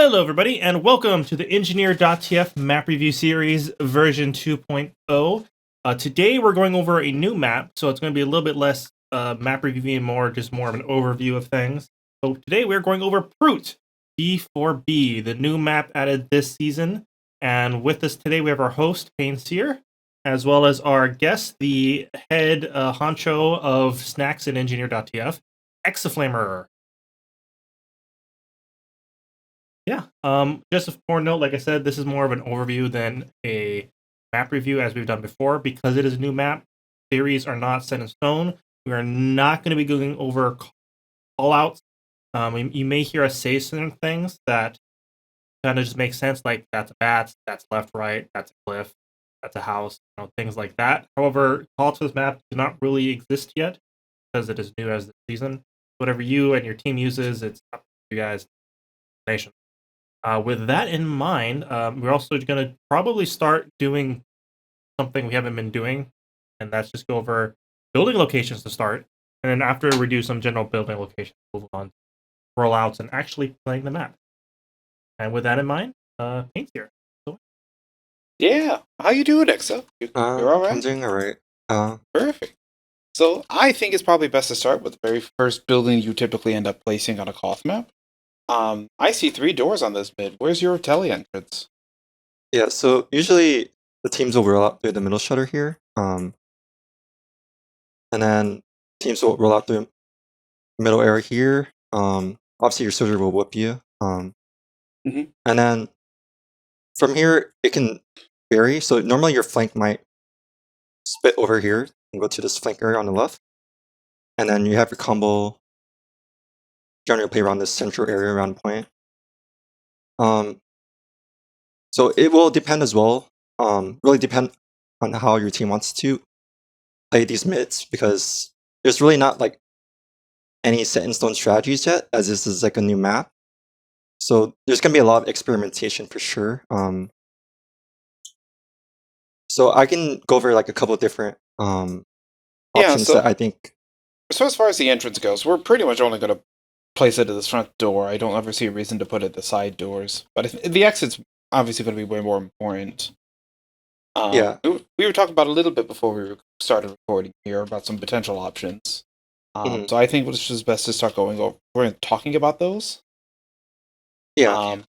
Hello, everybody, and welcome to the Engineer.tf map review series version 2.0. Today, we're going over a new map, so it's going to be a little bit less map review and more of an overview of things. So today, we're going over Proot B4B, the new map added this season. And with us today, we have our host, Payne Sear, as well as our guest, the head honcho of snacks in Engineer.tf, Exaflamer. Yeah. Just a foreknote, like I said, this is more of an overview than a map review as we've done before. Because it is a new map, theories are not set in stone. We are not going to be going over callouts. You may hear us say certain things that kind of just make sense, like that's a bat, that's left, right, that's a cliff, that's a house, things like that. However, callouts for this map do not really exist yet because it is new as the season. Whatever you and your team uses, it's up to you guys. Nation. With that in mind, we're also going to probably start doing something we haven't been doing, and that's just go over building locations to start. And then after we do some general building locations, move on to rollouts and actually playing the map. And with that in mind, Paint's here. Yeah, how you doing, Exa? You're all right? I'm doing all right. Perfect. So I think it's probably best to start with the very first building you typically end up placing on a cloth map. I see 3 doors on this bid. Where's your tele entrance? Yeah, so usually the teams will roll out through the middle shutter here. And then teams will roll out through the middle area here. Obviously your soldier will whip you. And then from here it can vary. So normally your flank might split over here and go to this flank area on the left. And then you have your combo generally play around this central area around point. So it will depend as well. Really depend on how your team wants to play these mids, because there's really not like any set in stone strategies yet, as this is like a new map. So there's gonna be a lot of experimentation for sure. So I can go over like a couple of different options that I think. So as far as the entrance goes, we're pretty much only going to place it at this front door. I don't ever see a reason to put it at the side doors. But the exit's obviously going to be way more important. Yeah. We were talking about a little bit before we started recording here about some potential options. So I think it's just best to start going over and talking about those. Yeah.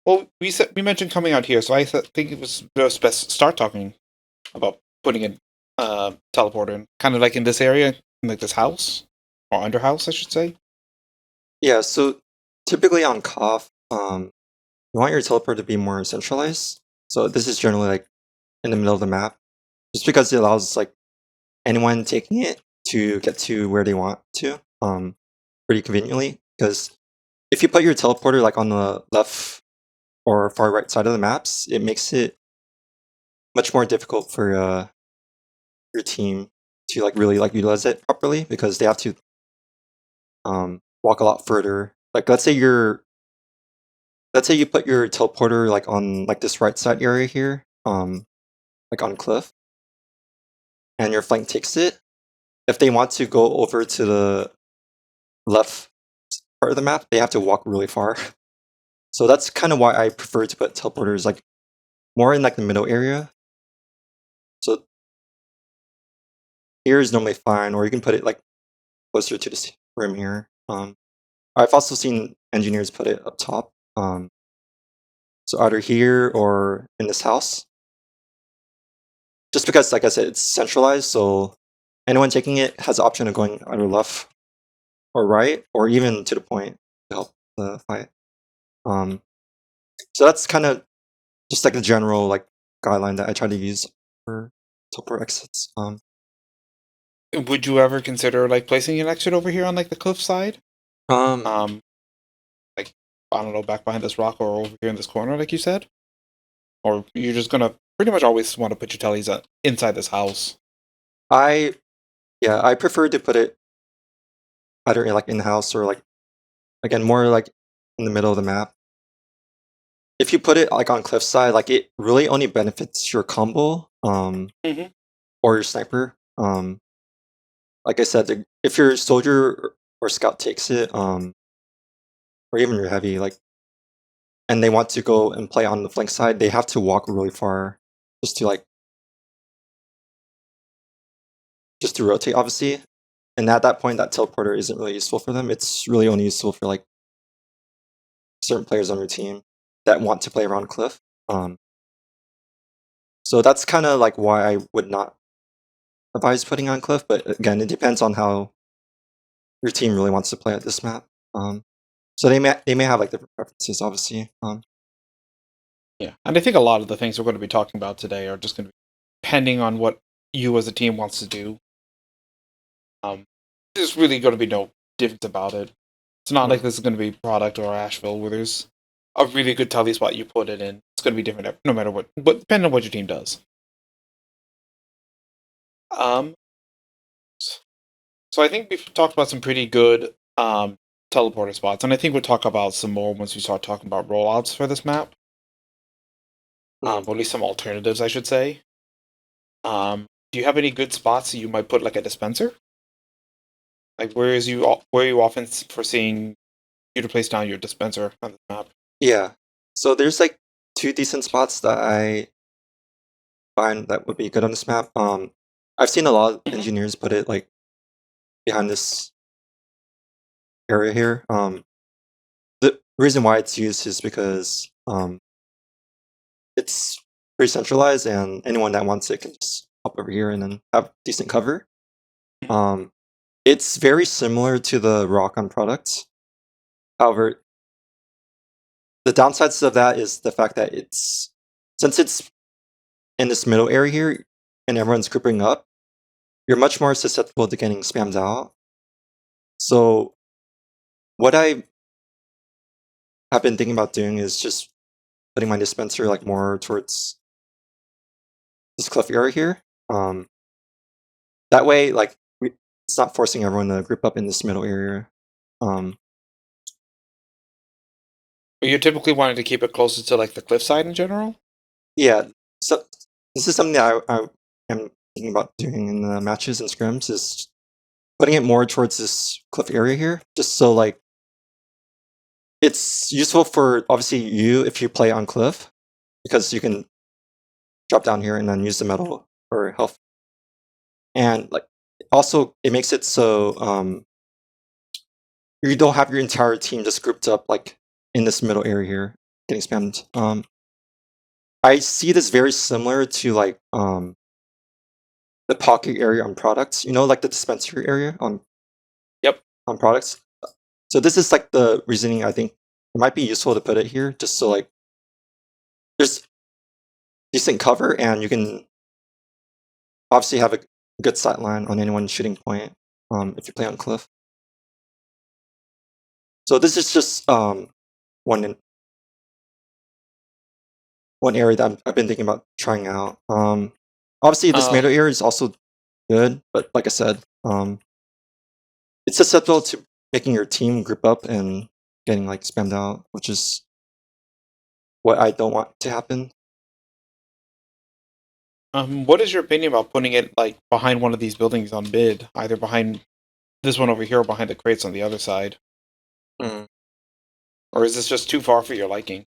Well, we mentioned coming out here, so I think it was best to start talking about putting a teleporter in, kind of like in this area, in like this house or under house, I should say. Yeah. So typically on COF, you want your teleporter to be more centralized. So this is generally like in the middle of the map, just because it allows like anyone taking it to get to where they want to pretty conveniently. Because if you put your teleporter like on the left or far right side of the maps, it makes it much more difficult for your team to like really like utilize it properly, because they have to walk a lot further. Like let's say you put your teleporter like on like this right side area here, like on cliff, and your flank takes it. If they want to go over to the left part of the map, they have to walk really far. So that's kind of why I prefer to put teleporters like more in like the middle area. So here is normally fine, or you can put it like closer to this rim here. I've also seen engineers put it up top. So either here or in this house. Just because, like I said, it's centralized, so anyone taking it has the option of going either left or right, or even to the point to help the fight. So that's kind of just like the general like guideline that I try to use for teleport exits. Would you ever consider like placing an exit over here on like the cliff side? Like I don't know, back behind this rock or over here in this corner, like you said, or you're just gonna pretty much always want to put your tellies inside this house. I prefer to put it either in the house or like again more like in the middle of the map. If you put it like on cliffside, like it really only benefits your combo or your sniper. Like I said, if your soldier or scout takes it, or even your heavy, like and they want to go and play on the flank side, they have to walk really far just to rotate, obviously. And at that point, that teleporter isn't really useful for them. It's really only useful for like certain players on your team that want to play around cliff. So that's kind of like why I would not advise putting on cliff. But again, it depends on how your team really wants to play at this map. So they may have like different preferences, obviously. Yeah, and I think a lot of the things we're going to be talking about today are just going to be depending on what you as a team wants to do. There's really going to be no difference about it. It's not like this is going to be Product or Asheville where there's a really good tally spot you put it in. It's going to be different no matter what, but depending on what your team does. So I think we've talked about some pretty good teleporter spots, and I think we'll talk about some more once we start talking about rollouts for this map. Or at least some alternatives, I should say. Do you have any good spots that you might put like a dispenser? Like where are you often foreseeing you to place down your dispenser on the map? Yeah. So there's like 2 decent spots that I find that would be good on this map. I've seen a lot of engineers put it like behind this area here. The reason why it's used is because it's pretty centralized, and anyone that wants it can just hop over here and then have decent cover. It's very similar to the rock on products. However, the downsides of that is the fact that since it's in this middle area here and everyone's grouping up, you're much more susceptible to getting spammed out. So what I have been thinking about doing is just putting my dispenser like more towards this cliff area here. That way, like it's not forcing everyone to group up in this middle area. You're typically wanting to keep it closer to like the cliffside in general? Yeah, so this is something that I am thinking about doing in the matches and scrims, is putting it more towards this cliff area here, just so like it's useful for obviously you if you play on cliff, because you can drop down here and then use the metal for health. And like also it makes it so you don't have your entire team just grouped up like in this middle area here getting spammed. I see this very similar to like the pocket area on products, like the dispensary area on products. So this is like the reasoning. I think it might be useful to put it here, just so like there's decent cover and you can obviously have a good sight line on any one shooting point if you play on cliff. So this is just one area that I've been thinking about trying out. Obviously this middle area is also good, but like I said, it's susceptible to making your team group up and getting like spammed out, which is what I don't want to happen. What is your opinion about putting it like behind one of these buildings on mid, either behind this one over here or behind the crates on the other side? Or is this just too far for your liking?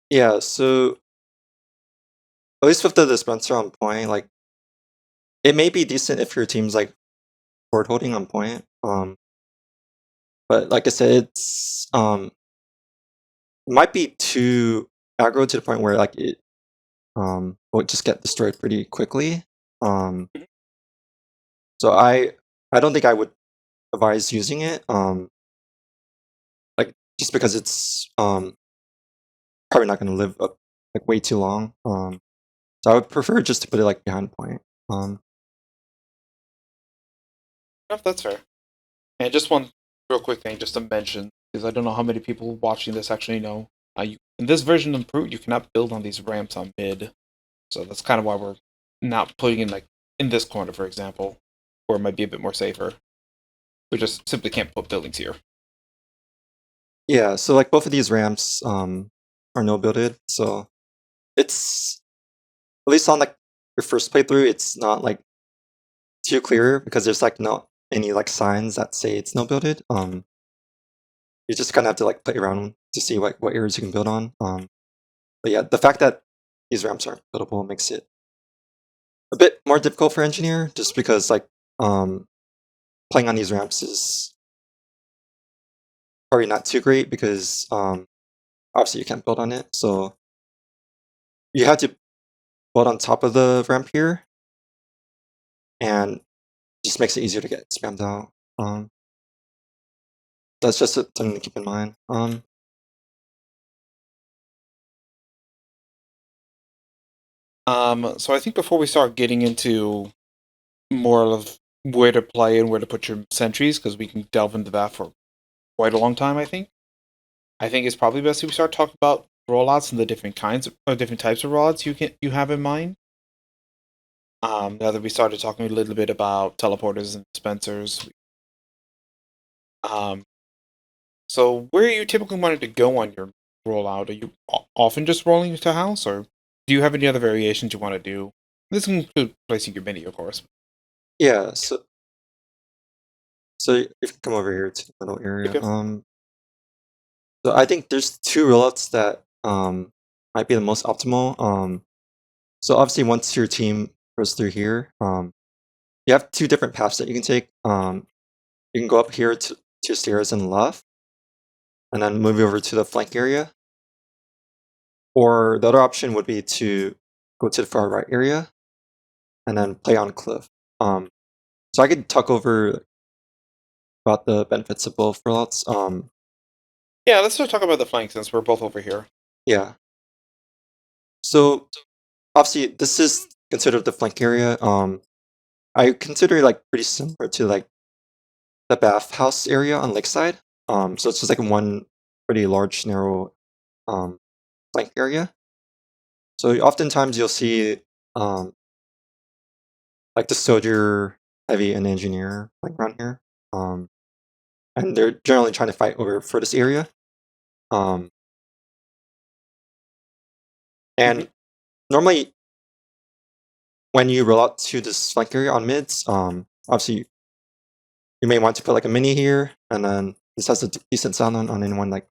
Yeah, so at least with the dispenser on point, like it may be decent if your team's like forward holding on point. But like I said, it's it might be too aggro to the point where like it will just get destroyed pretty quickly. So I don't think I would advise using it. Like just because it's probably not going to live up like way too long. So I would prefer just to put it like behind point. No, that's fair. And just one real quick thing, just to mention, because I don't know how many people watching this actually know. In this version of Brute, you cannot build on these ramps on mid, so that's kind of why we're not putting in like in this corner, for example, where it might be a bit more safer. We just simply can't put buildings here. Yeah, so like both of these ramps are no builded, so it's at least on like your first playthrough, it's not like too clear because there's like not any like signs that say it's no builded. you just kind of have to like play around to see what areas you can build on. But yeah, the fact that these ramps aren't buildable makes it a bit more difficult for Engineer, just because like playing on these ramps is probably not too great because obviously you can't build on it. So you have to build on top of the ramp here, and just makes it easier to get spammed out. That's just something to keep in mind. So I think before we start getting into more of where to play and where to put your sentries, because we can delve into that for quite a long time, I think it's probably best if we start talking about rollouts and the different kinds of, or different types of rollouts you have in mind. Now that we started talking a little bit about teleporters and dispensers. So where are you typically wanting to go on your rollout? Are you often just rolling to house, or do you have any other variations you want to do? This can include placing your mini, of course. Yeah, so if you come over here to the middle area, Yep. so I think there's two rollouts that might be the most optimal. So obviously once your team goes through here, you have two different paths that you can take. You can go up here to stairs and left, and then move over to the flank area. Or the other option would be to go to the far right area, and then play on cliff. So I could talk over about the benefits of both rollouts. Yeah, let's start talking about the flank since we're both over here. Yeah. So obviously this is considered the flank area. I consider it like pretty similar to like the bathhouse area on Lakeside. So it's just like one pretty large, narrow flank area. So oftentimes you'll see like the soldier, heavy, and engineer like around here. And they're generally trying to fight over for this area. And normally when you roll out to this flank area on mids, obviously you may want to put like a mini here, and then this has a decent sound on anyone like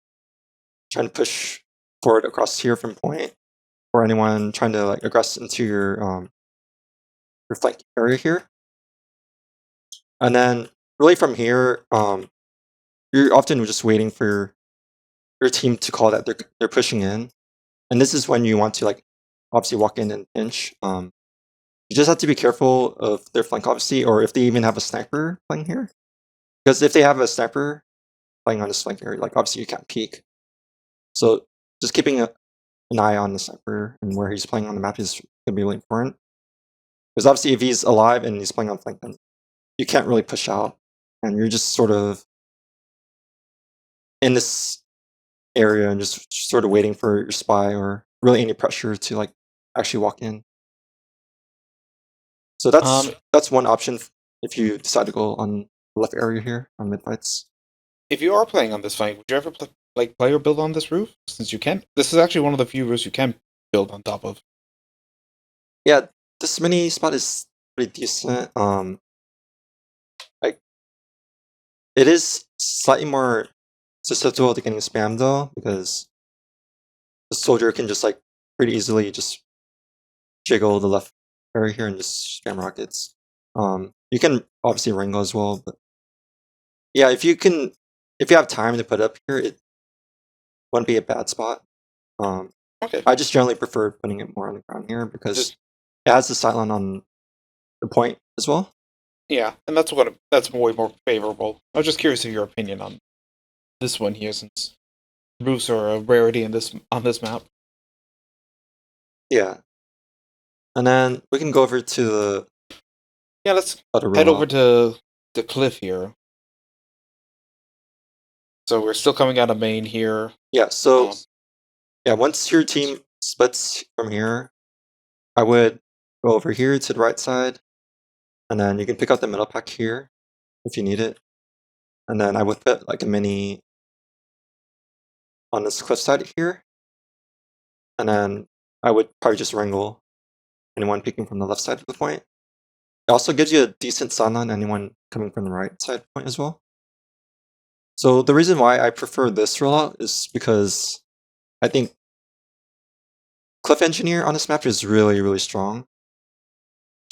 trying to push forward across here from point, or anyone trying to like aggress into your flank area here. And then really from here, you're often just waiting for your team to call that they're pushing in, and this is when you want to like obviously walk in and pinch. You just have to be careful of their flank, obviously, or if they even have a sniper playing here. Because if they have a sniper playing on this flank area, like obviously you can't peek. So just keeping an eye on the sniper and where he's playing on the map is going to be really important. Because obviously if he's alive and he's playing on flank, then you can't really push out. And you're just sort of in this area and just sort of waiting for your spy or really any pressure to like actually walk in. So that's one option if you decide to go on the left area here on mid fights. If you are playing on this flank, would you ever play or build on this roof? Since you can, this is actually one of the few roofs you can build on top of. Yeah, this mini spot is pretty decent. Like it is slightly more susceptible to getting spammed though, because the soldier can just like pretty easily just jiggle the left area here and just spam rockets. You can obviously wrangle as well, but yeah, if you have time to put up here, it wouldn't be a bad spot. Okay. I just generally prefer putting it more on the ground here because it has the sideline on the point as well. Yeah, and that's way more favorable. I was just curious of your opinion on this one here, since roofs are a rarity on this map. Yeah, and then we can go over to the let's other head over rollout. to the cliff here. So we're still coming out of main here. Yeah, so yeah, once your team splits from here, I would go over here to the right side, and then you can pick up the middle pack here if you need it. And then I would put like a mini on this cliff side here, and then I would probably just wrangle anyone peeking from the left side of the point. It also gives you a decent stun on anyone coming from the right side point as well. So the reason why I prefer this rollout is because I think Cliff Engineer on this map is really, really strong.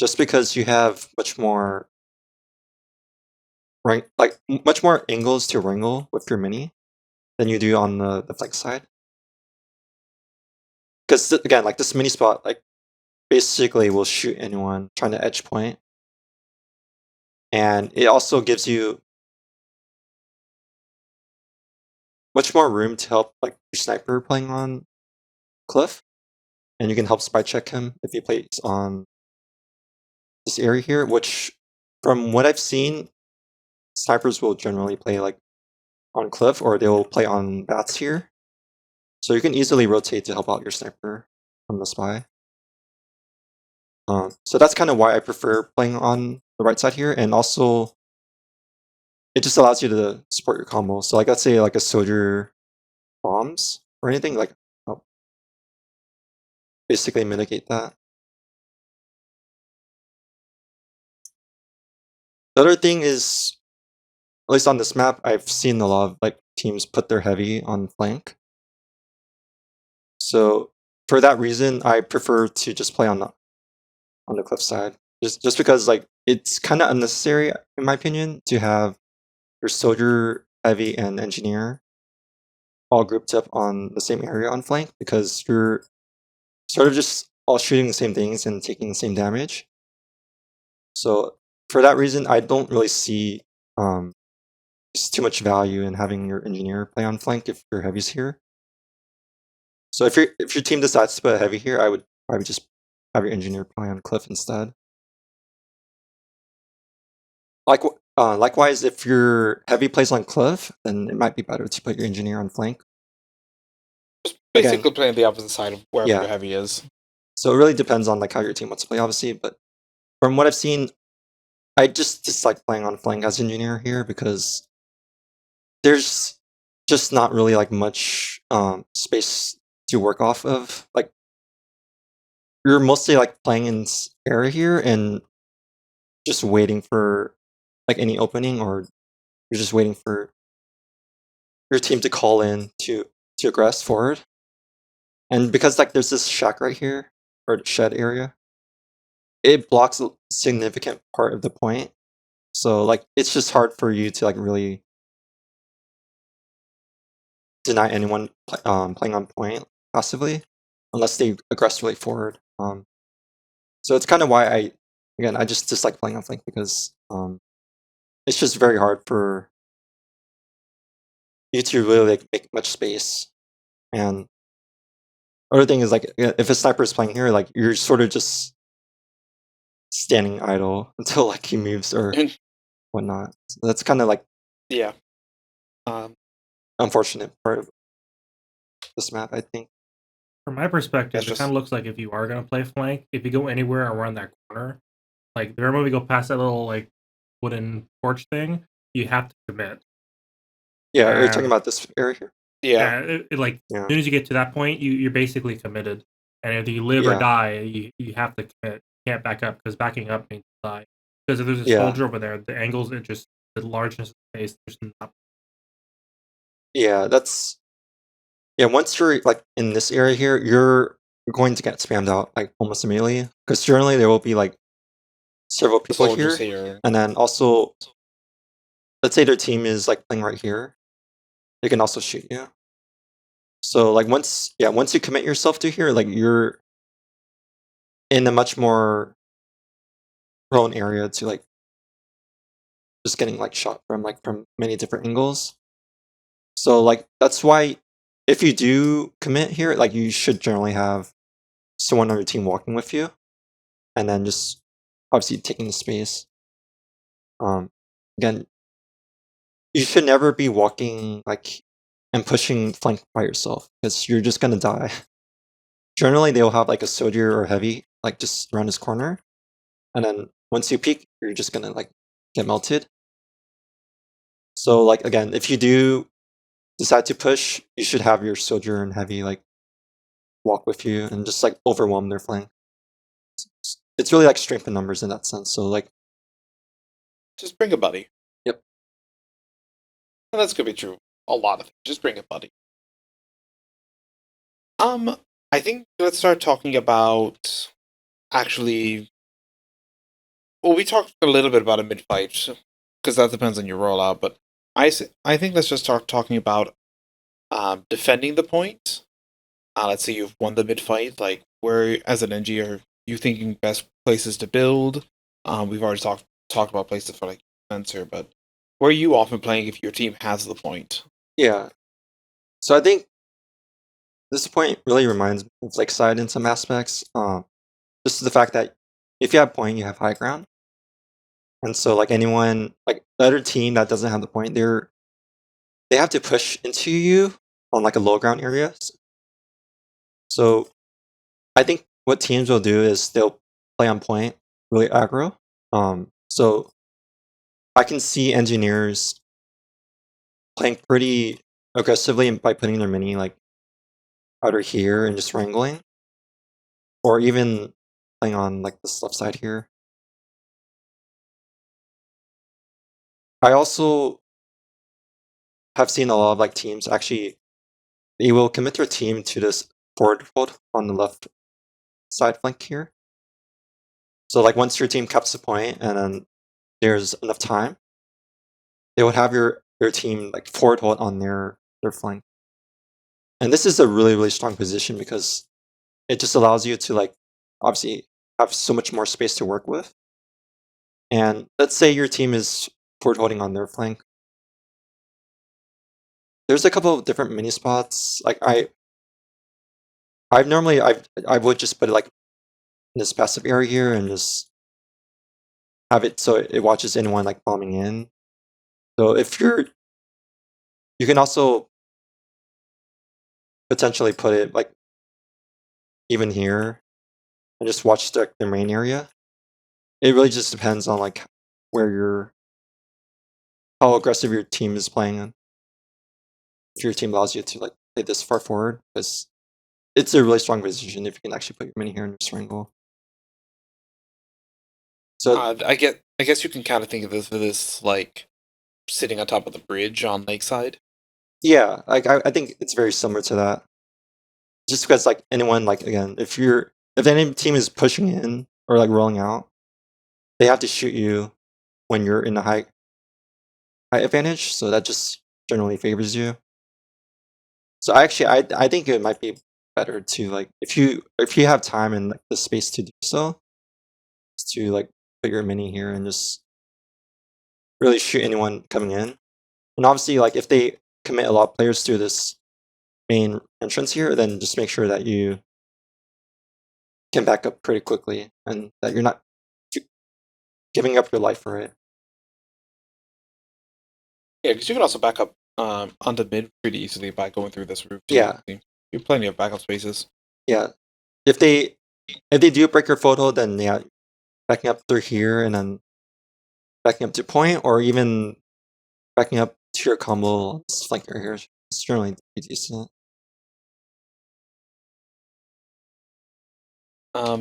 Just because you have much more much more angles to wrangle with your mini than you do on the flank side. Because again, like this mini spot, like basically will shoot anyone trying to edge point, and it also gives you much more room to help like your sniper playing on Cliff, and you can help spy check him if he plays on this area here. Which, from what I've seen, snipers will generally play like on Cliff, or they'll play on bats here. So you can easily rotate to help out your sniper from the spy. So that's kind of why I prefer playing on the right side here, and also it just allows you to support your combo. So like let's say like a soldier bombs or anything, like basically mitigate that. The other thing is, at least on this map, I've seen a lot of like teams put their heavy on flank. So for that reason, I prefer to just play on the cliff side. Just because like it's kind of unnecessary in my opinion to have your soldier, heavy, and engineer all grouped up on the same area on flank, because you're sort of just all shooting the same things and taking the same damage. So for that reason, I don't really see just too much value in having your engineer play on flank if your heavy's here. So if your team decides to put a heavy here, I would probably just have your engineer play on cliff instead. Likewise, if your heavy plays on cliff, then it might be better to put your engineer on flank. Just basically playing the opposite side of wherever Yeah. your heavy is. So it really depends on like how your team wants to play, obviously. But from what I've seen, I just dislike playing on flank as engineer here because there's just not really like much space to work off of. Like you're mostly like playing in area here and just waiting for like any opening, or you're just waiting for your team to call in to aggress forward. And because like there's this shack right here, or shed area, it blocks a significant part of the point. So like it's just hard for you to like really deny anyone playing on point passively unless they aggress really forward. So it's kind of why I just dislike playing on flank, because it's just very hard for you to really like make much space. And other thing is like if a sniper is playing here, like you're sort of just standing idle until like he moves or whatnot. So that's kind of like Yeah. unfortunate part of this map, I think. From my perspective, That's it kind of looks like if you are going to play flank, if you go anywhere around that corner, like the moment we go past that little like wooden porch thing, you have to commit. Yeah, are you talking about this area here? Yeah. Like Yeah. as soon as you get to that point, you're basically committed, and if you live or Yeah. die, you have to commit. You can't back up because backing up means die. Because if there's a Yeah. soldier over there, the angles, the largeness of the space, there's not. Yeah, once you're like in this area here, you're going to get spammed out like almost immediately, because generally there will be like several The people soldiers here, here. and then also let's say their team is like playing right here, they can also shoot you. So like once you commit yourself to here, like you're in a much more prone area to like just getting like shot from many different angles. So like that's why if you do commit here, like you should generally have someone on your team walking with you, and then just obviously taking the space. Again, you should never be walking like and pushing flank by yourself, because you're just gonna die. Generally, they'll have like a soldier or heavy like just around this corner, and then once you peek, you're just gonna like get melted. So like again, if you do decide to push, you should have your soldier and heavy like walk with you and just like overwhelm their flank. It's really like strength in numbers in that sense. So like Just bring a buddy. And that's gonna be true. A lot of things. Just bring a buddy. I think let's start talking about actually. Well, we talked a little bit about a mid fight because that depends on your rollout. But I think let's just start talking about defending the point. Let's say you've won the mid fight. Like, where as an NG are you thinking best places to build? We've already talked about places for like Spencer, but where are you often playing if your team has the point? Yeah. So I think this point really reminds me of Lakeside in some aspects. Just the fact that if you have point, you have high ground. And so like anyone like the other team that doesn't have the point, they have to push into you on like a low ground area. So I think what teams will do is they'll play on point, really aggro. So I can see engineers playing pretty aggressively by putting their mini like either here and just wrangling, or even playing on like this left side here. I also have seen a lot of like teams actually they will commit their team to this forward fold on the left side flank here. So like once your team caps the point and then there's enough time, they would have your team like forward hold on their flank. And this is a really strong position because it just allows you to like obviously have so much more space to work with. And let's say your team is forward holding on their flank. There's a couple of different mini spots. Like I would just put it like in this passive area here and just have it so it watches anyone like bombing in. So if you can also potentially put it like even here and just watch the main area. It really just depends on like where how aggressive your team is playing. If your team allows you to like play this far forward, because it's a really strong position if you can actually put your mini here in your strangle. So I guess you can kind of think of this like sitting on top of the bridge on Lakeside. yeah, like I think it's very similar to that. Just because like anyone like again, if any team is pushing in or like rolling out, they have to shoot you when you're in the high advantage. So that just generally favors you. So I think it might be better to like if you have time and like, the space to do so, is to like put your mini here and just really shoot anyone coming in. And obviously, like if they commit a lot of players through this main entrance here, then just make sure that you can back up pretty quickly and that you're not giving up your life for it. Yeah, because you can also back up onto mid pretty easily by going through this route too. Yeah. You have plenty of backup spaces. Yeah. If they do break your photo, then yeah, backing up through here and then backing up to point or even backing up to your combo flanker here is generally pretty decent.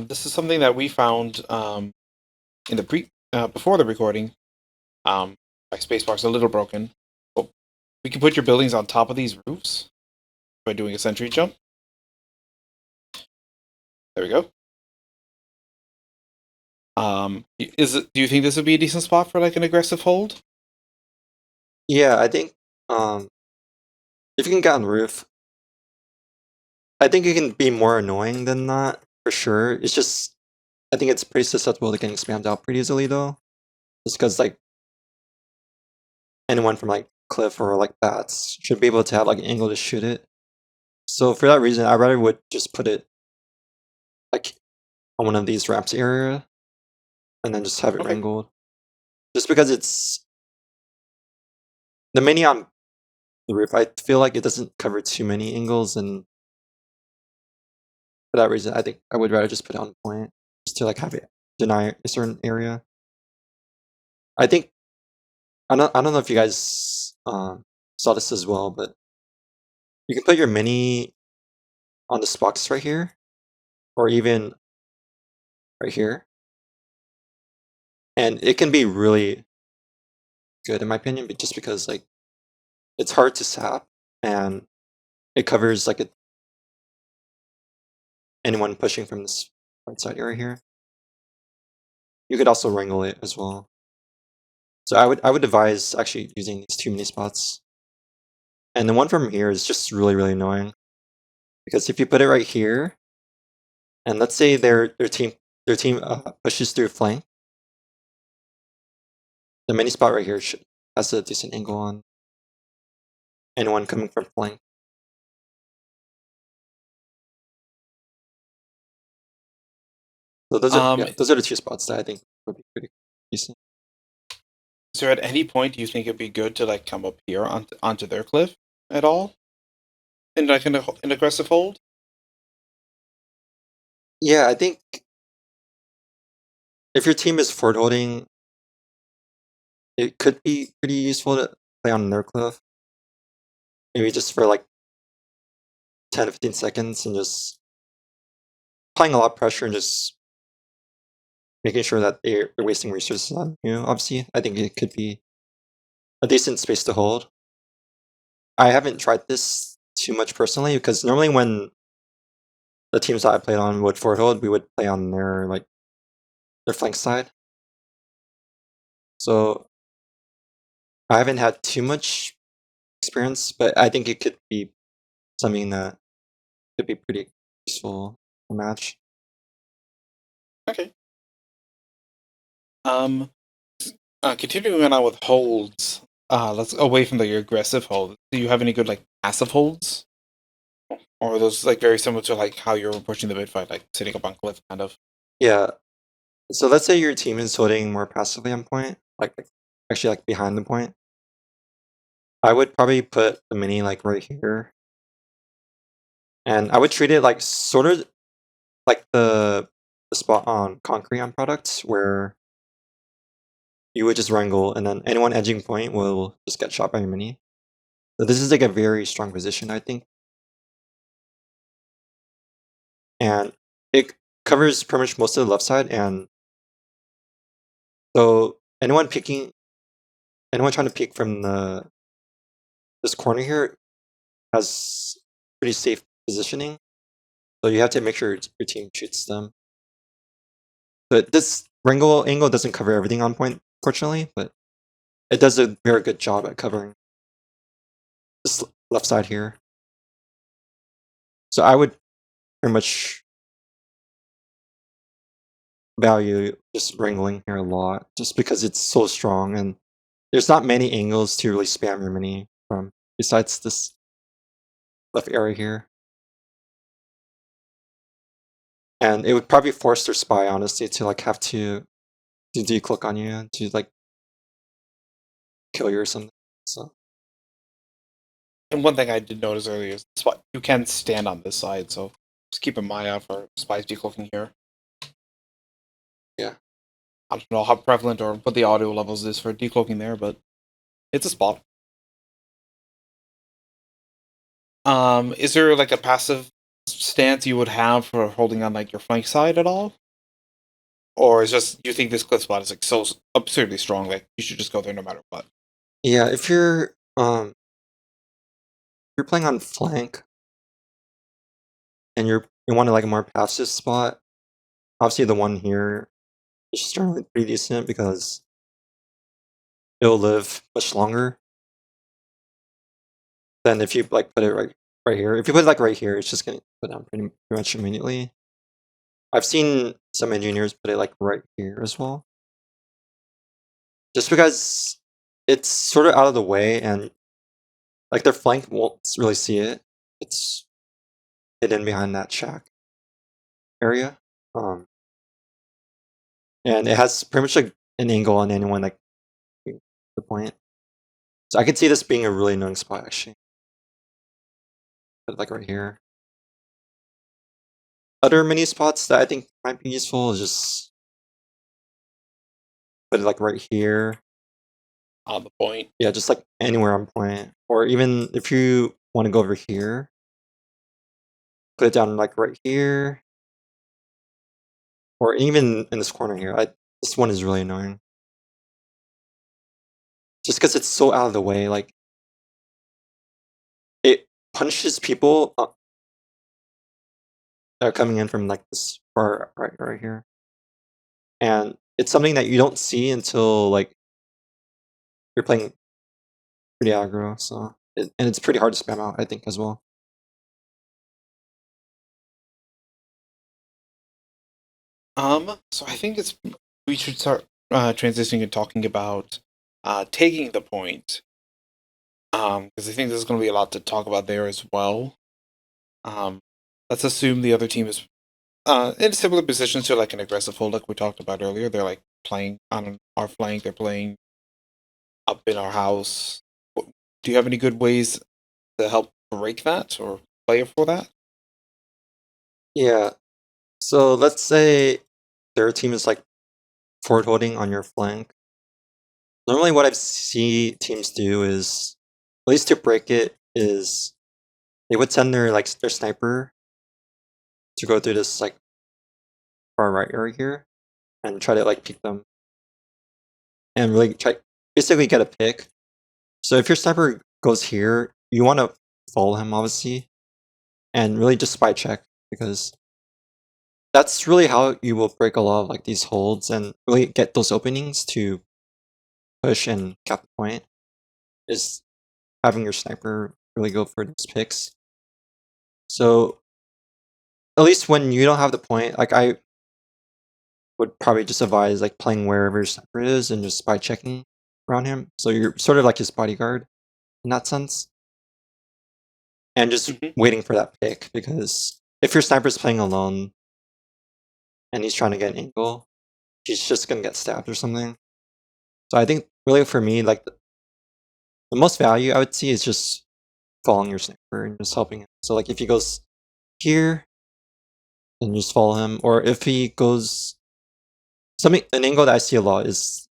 This is something that we found in the before the recording. My spacebar's a little broken, but we can put your buildings on top of these roofs by doing a sentry jump. There we go. Do you think this would be a decent spot for like an aggressive hold? Yeah, I think if you can get on the roof, I think it can be more annoying than not for sure. It's just I think it's pretty susceptible to getting spammed out pretty easily though, just because like anyone from like cliff or like bats should be able to have like an angle to shoot it. So for that reason, I rather would just put it like on one of these ramps area, and then just have it Okay. wrangled. Just because it's the mini on the roof, I feel like it doesn't cover too many angles, and for that reason, I think I would rather just put it on point, just to like have it deny a certain area. I think I don't know if you guys saw this as well, but you can put your mini on this box right here, or even right here, and it can be really good in my opinion, but just because like it's hard to sap, and it covers like anyone pushing from this right side area here. You could also wrangle it as well. So I would advise actually using these 2 mini spots. And the one from here is just really, really annoying. Because if you put it right here, and let's say their team pushes through flank, the mini spot right here has a decent angle on anyone coming from flank. So those are those are the 2 spots that I think would be pretty decent. So at any point, do you think it'd be good to like come up here onto their cliff at all? In like an aggressive hold? Yeah, I think if your team is forward holding, it could be pretty useful to play on their cliff. Maybe just for like 10 to 15 seconds and just applying a lot of pressure and just making sure that they're wasting resources on you. Obviously, I think it could be a decent space to hold. I haven't tried this too much personally because normally when the teams that I played on would forward hold, we would play on their flank side. So I haven't had too much experience, but I think it could be something that could be pretty useful to match. Okay. Continuing on with holds. Let's away from the aggressive hold. Do you have any good like passive holds? Or are those like very similar to like how you're pushing the mid fight, like sitting up on cliff kind of? Yeah. So let's say your team is holding more passively on point, actually like behind the point. I would probably put the mini like right here. And I would treat it like sort of like the spot on concrete on products where you would just wrangle and then anyone edging point will just get shot by your mini. So this is like a very strong position, I think. And it covers pretty much most of the left side, and so anyone trying to peek from this corner here has pretty safe positioning. So you have to make sure your team shoots them. But this wrangle angle doesn't cover everything on point, fortunately, but it does a very good job at covering this left side here. So I would pretty much value just wrangling here a lot, just because it's so strong and there's not many angles to really spam your mini from besides this left area here. And it would probably force their spy, honestly, to like have to decloak on you to like kill you or something. So And one thing I did notice earlier is spot you can stand on this side, so just keep an eye out for spies decloaking here. yeah. I don't know how prevalent or what the audio levels is for decloaking there, but it's a spot. Is there like a passive stance you would have for holding on like your flank side at all? Or is just you think this cliff spot is like so absurdly strong, like you should just go there no matter what? Yeah, if you're playing on flank and you want like a more passive spot, obviously the one here is generally pretty decent because it'll live much longer than if you like put it right here. If you put it like right here, it's just gonna put down pretty much immediately. I've seen some engineers put it like right here as well. Just because it's sort of out of the way and like their flank won't really see it. It's hidden behind that shack area. And it has pretty much like an angle on anyone like the point. So I could see this being a really annoying spot actually. Put it like right here. Other mini spots that I think might be useful is just put it like right here. On the point. Yeah, just like anywhere on point. Or even if you want to go over here, put it down like right here. Or even in this corner here. This one is really annoying. Just because it's so out of the way, like punishes people that are coming in from like this far right here, and it's something that you don't see until like you're playing pretty aggro. So and it's pretty hard to spam out, I think, as well. So I think we should start transitioning and talking about taking the point. Because I think there's going to be a lot to talk about there as well. Let's assume the other team is in similar positions to like an aggressive hold like we talked about earlier. They're like playing on our flank. They're playing up in our house. Do you have any good ways to help break that or play for that? Yeah. So let's say their team is like forward holding on your flank. Normally, what I've seen teams do is, at least to break it, is they would send their sniper to go through this like far right area here and try to like pick them and really try basically get a pick. So if your sniper goes here, you want to follow him obviously and really just spy check, because that's really how you will break a lot of like these holds and really get those openings to push and cap the point, is having your sniper really go for those picks. So at least when you don't have the point, like I would probably just advise like playing wherever your sniper is and just spy checking around him. So you're sort of like his bodyguard in that sense. And just waiting for that pick, because if your sniper's playing alone and he's trying to get an angle, he's just gonna get stabbed or something. So I think really for me, like the most value I would see is just following your sniper and just helping him. So like if he goes here, then just follow him. Or if he goes an angle that I see a lot is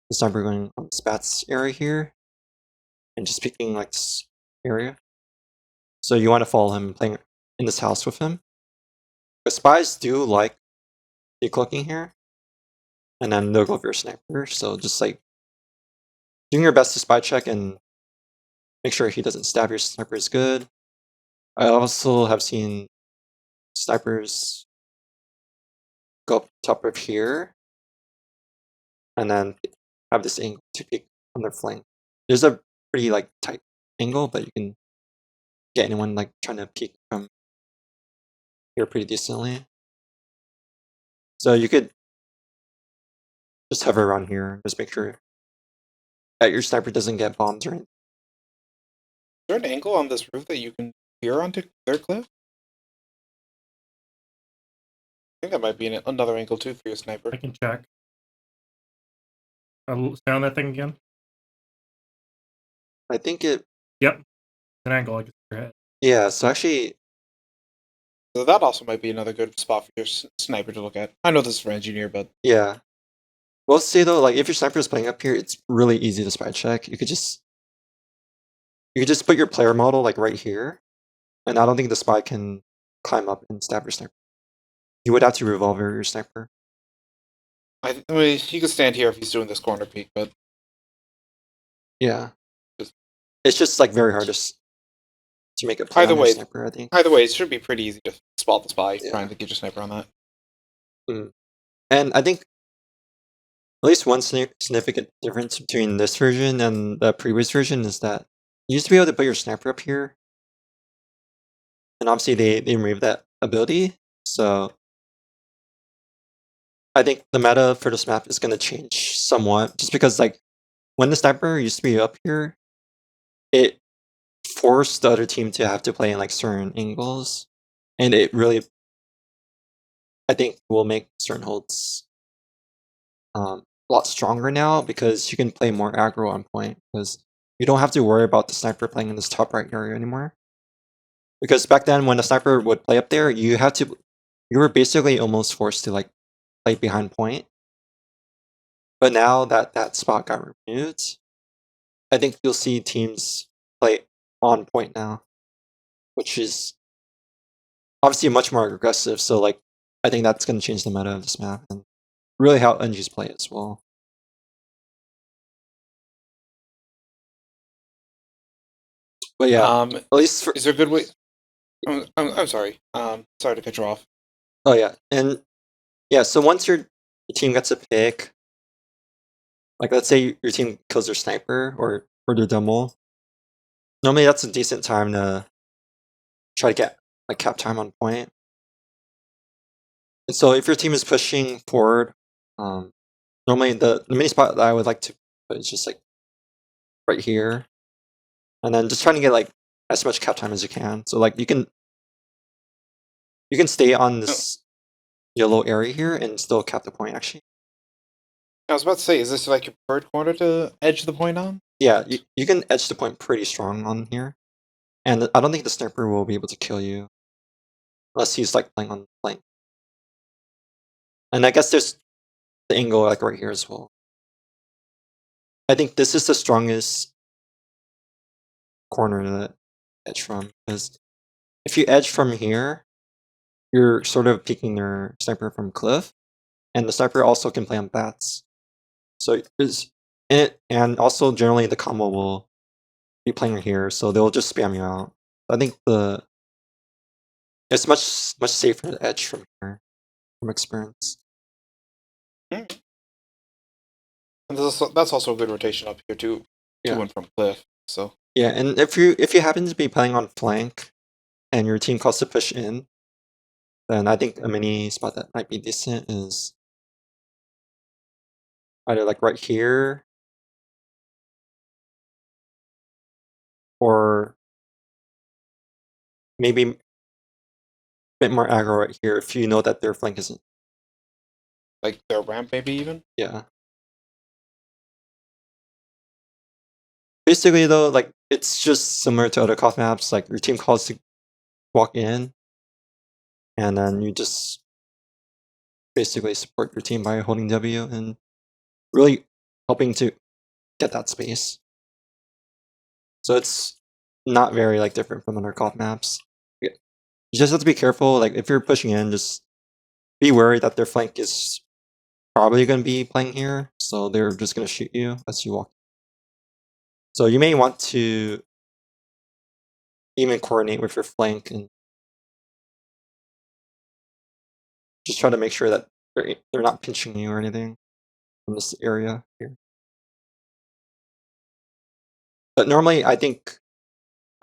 the sniper going on Spat's area here and just picking like this area. So you want to follow him playing in this house with him. But spies do like decloaking here, and then they'll go for your sniper. So just like doing your best to spy check and make sure he doesn't stab your sniper is good. I also have seen snipers go up top of here and then have this angle to peek on their flank. There's a pretty like tight angle, but you can get anyone like trying to peek from here pretty decently. So you could just hover around here, just make sure that your sniper doesn't get bombed or anything. Is there an angle on this roof that you can peer onto their cliff? I think that might be another angle too for your sniper. I can check. I'll stay on that thing again. I think it. Yep. It's an angle. I can see your head. Yeah. So actually, So that also might be another good spot for your sniper to look at. I know this is for engineer, but yeah. We'll say though, like if your sniper is playing up here, it's really easy to spy check. You could just put your player model like right here, and I don't think the spy can climb up and stab your sniper. You would have to revolver your sniper. I mean, he could stand here if he's doing this corner peek, but Yeah, it's just like very hard to make a play either on your way, sniper, I think. either way, it should be pretty easy to spot the spy Yeah. trying to get your sniper on that. And I think at least one significant difference between this version and the previous version is that you used to be able to put your sniper up here, and obviously they removed that ability. So I think the meta for this map is going to change somewhat, just because like when the sniper used to be up here, it forced the other team to have to play in like certain angles, and it really, I think, will make certain holds a lot stronger now, because you can play more aggro on point, because you don't have to worry about the sniper playing in this top right area anymore. Because back then, when the sniper would play up there, you were basically almost forced to like play behind point. But now that that spot got removed, I think you'll see teams play on point now, which is obviously much more aggressive. So like, I think that's going to change the meta of this map and really how NGs play as well. But yeah, at least for is there a good way? I'm sorry. Sorry to cut you off. oh yeah, and yeah. So once your team gets a pick, like let's say your team kills their sniper or their demo, normally that's a decent time to try to get like cap time on point. And so if your team is pushing forward, normally the mini spot that I would like to put is just like right here, and then just trying to get like as much cap time as you can. So like you can stay on this yellow area here and still cap the point. Actually, I was about to say, is this like your preferred corner to edge the point on? yeah, you can edge the point pretty strong on here, and I don't think the sniper will be able to kill you unless he's like playing on the flank. And I guess there's the angle like right here as well. I think this is the strongest corner to edge from, because if you edge from here, you're sort of peeking their sniper from cliff, and the sniper also can play on bats. So and also generally the combo will be playing here, so they'll just spam you out. I think it's much safer to edge from here from experience. And that's also a good rotation up here too, Yeah. to and from cliff. So Yeah, and if you happen to be playing on flank and your team calls to push in, then I think a mini spot that might be decent is either like right here or maybe a bit more aggro right here if you know that their flank isn't. like their ramp maybe even. Yeah. Basically though, like it's just similar to other CoF maps, like your team calls to walk in and then you just basically support your team by holding W and really helping to get that space. So it's not very like different from other CoF maps. You just have to be careful, like if you're pushing in, just be worried that their flank is probably going to be playing here, so they're just going to shoot you as you walk. So you may want to even coordinate with your flank and just try to make sure that they're not pinching you or anything from this area here. But normally, I think,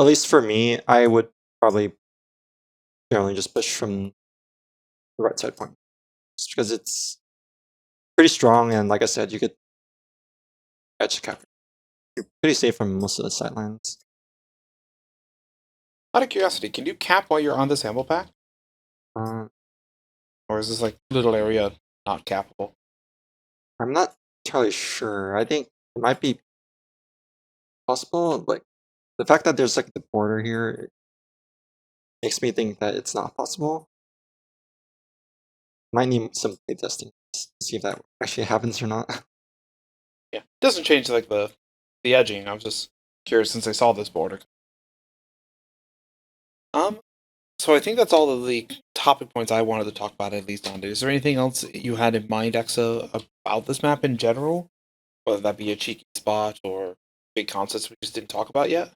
at least for me, I would probably generally just push from the right side point, just because it's pretty strong, and like I said, you could edge cap. You're pretty safe from most of the sidelines. Out of curiosity, can you cap while you're on this ammo pack, or is this like little area not cappable? I'm not entirely sure. I think it might be possible. Like the fact that there's like the border here it makes me think that it's not possible. Might need some playtesting to see if that actually happens or not. Yeah, it doesn't change like the edging. I was just curious since I saw this border. So I think that's all of the topic points I wanted to talk about at least on it. Is there anything else you had in mind, Exa, about this map in general? Whether that be a cheeky spot or big concepts we just didn't talk about yet?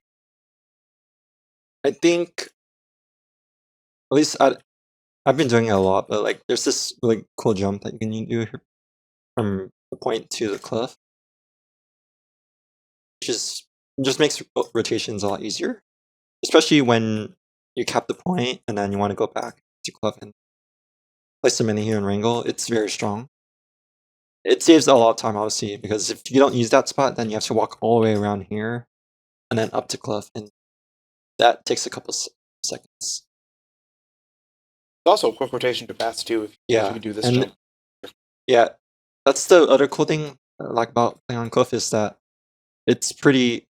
I think at least I've been doing it a lot, but like there's this really cool jump that you can do here from the point to the cliff, which just makes rotations a lot easier, especially when you cap the point and then you want to go back to cliff and place the mini here and wrangle. It's very strong. It saves a lot of time, obviously, because if you don't use that spot, then you have to walk all the way around here and then up to cliff, and that takes a couple seconds. Also, a quick rotation to bats too, if you can do this jump. Yeah, that's the other cool thing I like about playing on cliff is that it's pretty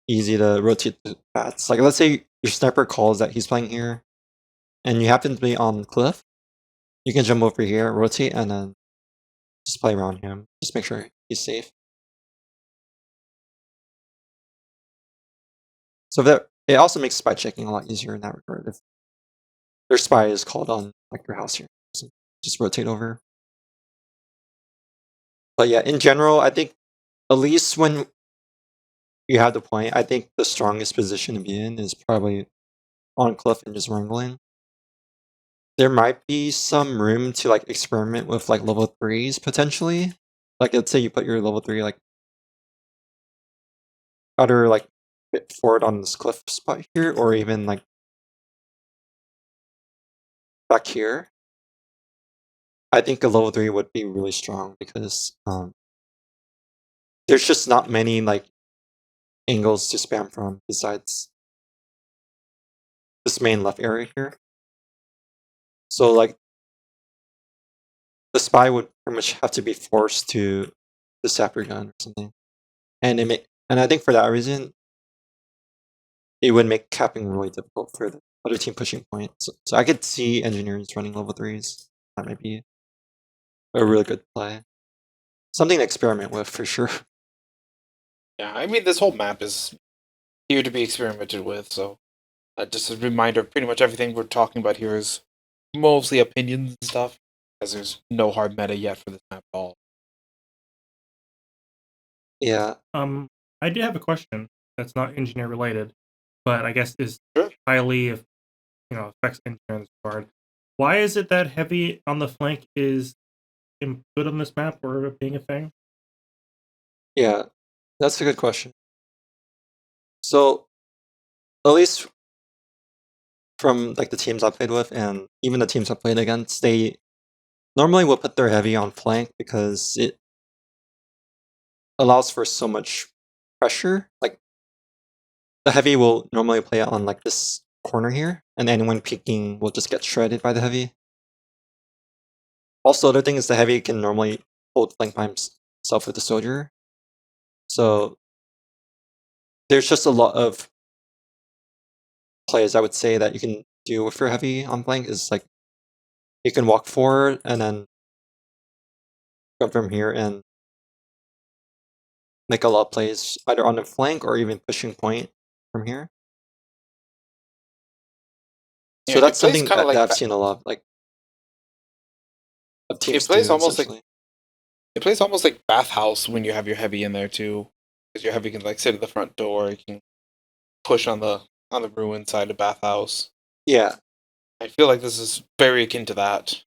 easy to rotate the bats. Like let's say your sniper calls that he's playing here, and you happen to be on cliff, you can jump over here, rotate, and then just play around him. Just make sure he's safe. So that it also makes spy checking a lot easier in that regard. If their spy is called on like your house here, so just rotate over. But yeah, in general, I think at least when you have the point. I think the strongest position to be in is probably on cliff and just wrangling. There might be some room to like experiment with like level 3s potentially. Like let's say you put your level 3 like either like bit forward on this cliff spot here, or even like back here. I think a level 3 would be really strong because there's just not many like angles to spam from besides this main left area here. So like the spy would pretty much have to be forced to sap your gun or something. And I think for that reason it would make capping really difficult for the other team pushing point. So I could see engineers running level 3s. That might be a really good play. Something to experiment with for sure. Yeah, I mean, this whole map is here to be experimented with, so just a reminder, pretty much everything we're talking about here is mostly opinions and stuff, as there's no hard meta yet for this map at all. Yeah. I do have a question that's not engineer related, but I guess is Sure. highly, affects engineer in this regard. Why is it that heavy on the flank is good on this map or being a thing? Yeah, that's a good question. So, at least from like the teams I played with, and even the teams I played against, they normally will put their heavy on flank because it allows for so much pressure. Like the heavy will normally play on like this corner here, and anyone peeking will just get shredded by the heavy. Also, the other thing is the heavy can normally hold flank by himself with the soldier. So there's just a lot of plays I would say that you can do with your heavy on flank is like you can walk forward and then go from here and make a lot of plays either on the flank or even pushing point from here. So Yeah, that's it plays something kind of that like I've seen a lot like of teams plays do almost like essentially. it plays almost like bathhouse when you have your heavy in there too, because your heavy can like sit at the front door, you can push on the ruin side of bathhouse. Yeah, I feel like this is very akin to that.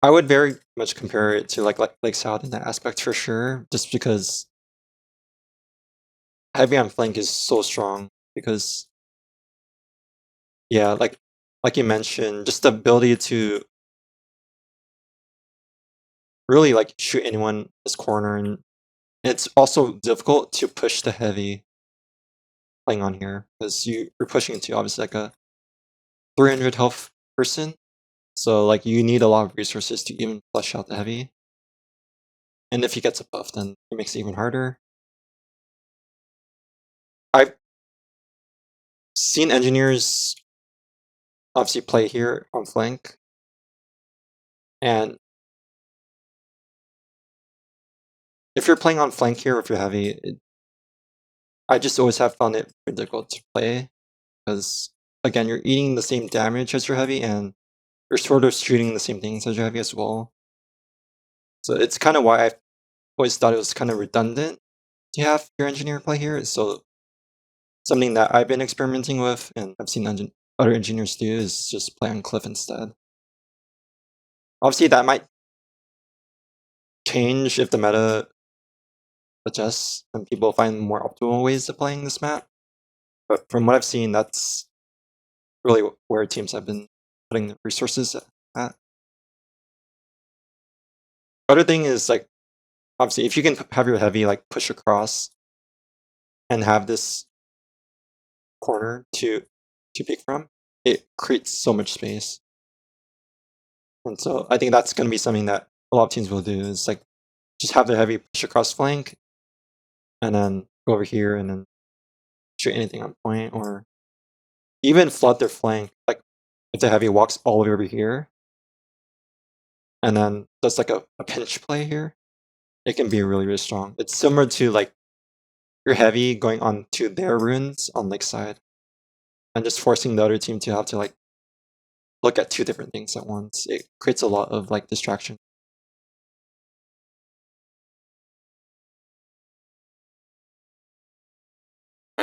I would very much compare it to like South in that aspect for sure, just because heavy on flank is so strong because yeah, like you mentioned, just the ability to really like shoot anyone in this corner, and it's also difficult to push the heavy playing on here because you're pushing into obviously like a 300 health person, so like you need a lot of resources to even flush out the heavy, and if he gets a buff then it makes it even harder. I've seen engineers obviously play here on flank, and if you're playing on flank here with your heavy, I just always have found it very difficult to play because again you're eating the same damage as your heavy and you're sort of shooting the same things as your heavy as well. So it's kind of why I've always thought it was kind of redundant to have your engineer play here. So something that I've been experimenting with and I've seen other engineers do is just play on cliff instead. Obviously that might change if the meta adjusts and people find more optimal ways of playing this map. But from what I've seen, that's really where teams have been putting the resources at. Other thing is like obviously if you can have your heavy like push across and have this corner to pick from, it creates so much space. And so I think that's going to be something that a lot of teams will do is like just have the heavy push across flank and then go over here and then shoot anything on point, or even flood their flank. Like if the heavy walks all the way over here and then does like a pinch play here, it can be really, really strong. It's similar to like your heavy going on to their runes on lakeside and just forcing the other team to have to like look at two different things at once. It creates a lot of like distraction.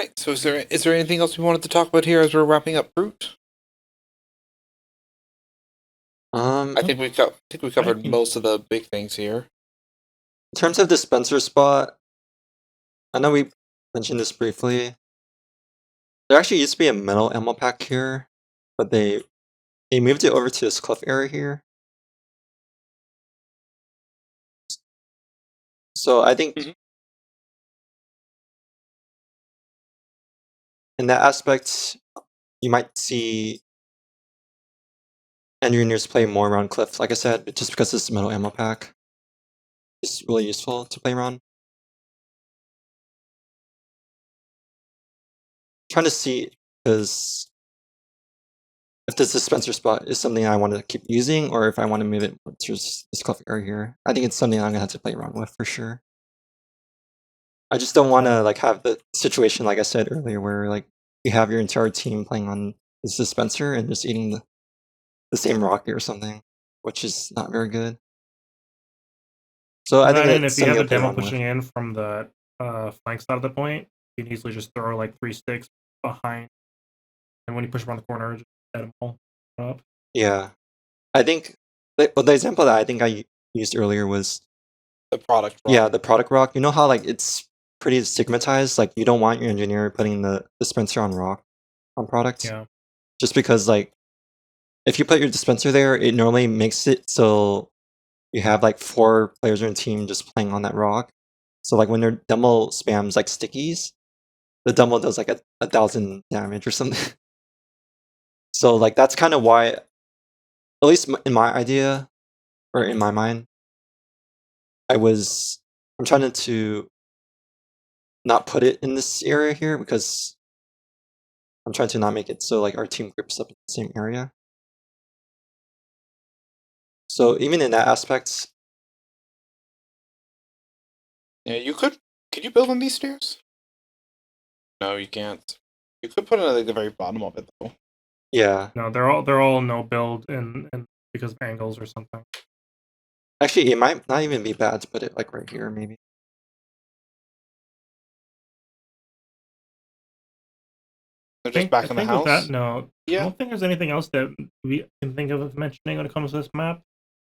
Right. So is there anything else we wanted to talk about here as we're wrapping up fruit? I think we covered most of the big things here. In terms of dispenser spot, I know we mentioned this briefly. There actually used to be a metal ammo pack here, but they moved it over to this cliff area here. So I think in that aspect, you might see engineers play more around cliff. Like I said, just because this metal ammo pack is really useful to play around. Trying to see because if this dispenser spot is something I want to keep using, or if I want to move it to this cliff area here. I think it's something I'm gonna have to play around with for sure. I just don't want to like have the situation like I said earlier, where like you have your entire team playing on this dispenser and just eating the same rocket or something, which is not very good. So I think And it's if you something have to the play demo around with. pushing in from the flank side of the point, you can easily just throw like 3 sticks behind, and when you push around the corner, just set them all up. Yeah, I think the example that I think I used earlier was The product rock. yeah, the product rock. You know how like it's pretty stigmatized. Like you don't want your engineer putting the dispenser on rock on product. Yeah. Just because like if you put your dispenser there, it normally makes it so you have like 4 players on your team just playing on that rock. So like when their demo spams like stickies, the demo does like a 1,000 damage or something. So like that's kind of why, at least in my idea or in my mind, I'm trying to not put it in this area here because I'm trying to not make it so like our team groups up in the same area. So even in that aspect, Yeah, you could. Could you build on these stairs? No, you can't. You could put it at like, the very bottom of it though. yeah. No, they're all no build and because of angles or something. Actually, it might not even be bad to put it like right here, maybe. They're just back in the With house. that note, I Yeah. don't think there's anything else that we can think of mentioning when it comes to this map.